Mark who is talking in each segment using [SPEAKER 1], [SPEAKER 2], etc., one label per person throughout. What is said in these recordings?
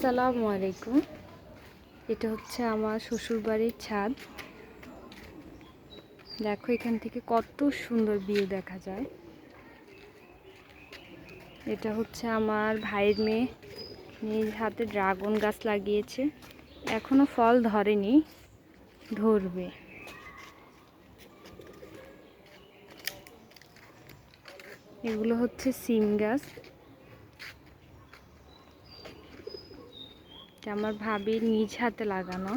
[SPEAKER 1] আসসালামু আলাইকুম। এটা হচ্ছে আমার শ্বশুরবাড়ির ছাদ। দেখো এখান থেকে কত সুন্দর ভিউ দেখা যায়। এটা হচ্ছে আমার ভাইয়ের মেয়ে নিজ হাতে ড্রাগন গাছ লাগিয়েছে, এখনো ফল ধরেনি, ধরবে। এগুলো হচ্ছে সিম গাছ, আমার ভাবির নিজ হাতে লাগানো।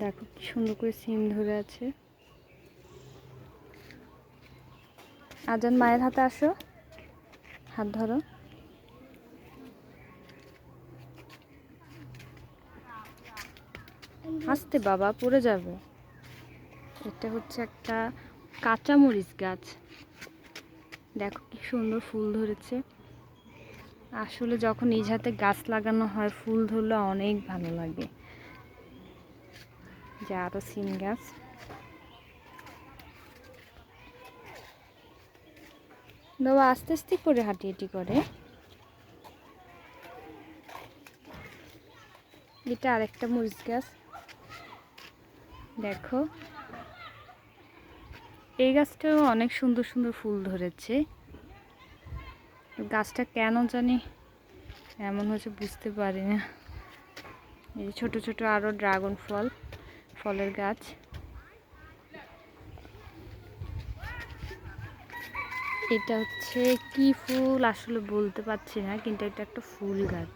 [SPEAKER 1] দেখো কি সুন্দর করে সিম ধরে আছে। আজান, মায়ের হাতে আসো, হাত ধরো। আস্তে বাবা, পড়ে যাবে। এটা হচ্ছে একটা কাঁচামরিচ গাছ, দেখো কি সুন্দর ফুল ধরেছে। আসলে যখন নিজ হাতে গাছ লাগানো হয়, ফুল ধরলে অনেক ভালো লাগে। যে আরো সিম গাছ, বাবা আস্তে আস্তে করে হাঁটি করে। এটা আরেকটা মরিচ গাছ, দেখো এই গাছটাও অনেক সুন্দর সুন্দর ফুল ধরেছে। গাছটা কেন জানি এমন হয়েছে বুঝতে পারি না। এই ছোট ছোট আরো ড্রাগন ফলের গাছ। এটা হচ্ছে কি ফুল আসলে বলতে পারছি না, কিন্তু এটা একটা ফুল গাছ।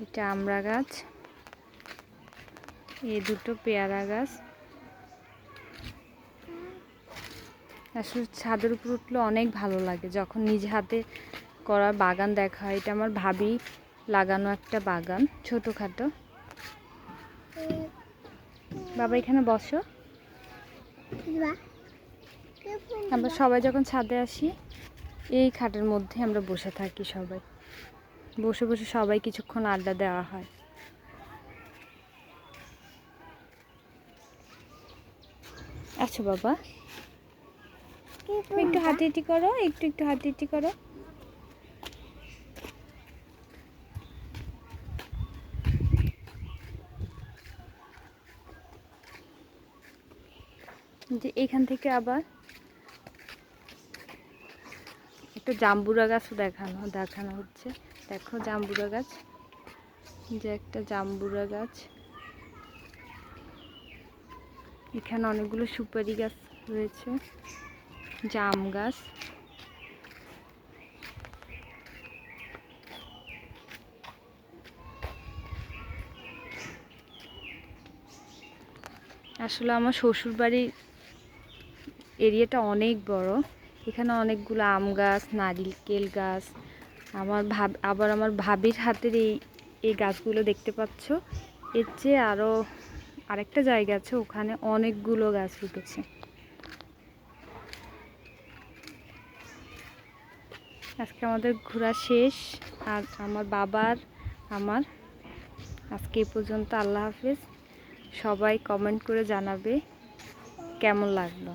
[SPEAKER 1] এটা আমড়া গাছ, এই দুটো পেয়ারা গাছ। আসলে ছাদের উপর উঠলে অনেক ভালো লাগে যখন নিজ হাতে করা বাগান দেখা হয়। এটা আমার ভাবি লাগানো একটা বাগান, ছোটোখাটো। বাবা এখানে বসো। আমরা সবাই যখন ছাদে আসি, এই খাটের মধ্যে আমরা বসে থাকি, সবাই বসে বসে সবাই কিছুক্ষণ আড্ডা দেওয়া হয়। আচ্ছা বাবা, একটু হাঁটি করো, একটু হাঁটি করো। যে এখান থেকে আবার একটা জাম্বুরা গাছও দেখানো হচ্ছে। দেখো জাম্বুরা গাছ, যে একটা জাম্বুরা গাছ। এখানে অনেকগুলো সুপারি গাছ রয়েছে, জাম গাছ। আসলে আমার শ্বশুরবাড়ির এরিয়াটা অনেক বড়। এখানে অনেকগুলো আম গাছ, নারিকেল গাছ। আবার আমার ভাবির হাতের এই গাছগুলো দেখতে পাচ্ছ। এর চেয়ে আরও আরেকটা জায়গা আছে, ওখানে অনেকগুলো গাছ উঠেছে। আজকে আমাদের ঘোরা শেষ, আর আমার বাবার আমার আজকে এই পর্যন্ত। আল্লাহ হাফেজ। সবাই কমেন্ট করে জানাবে কেমন লাগলো।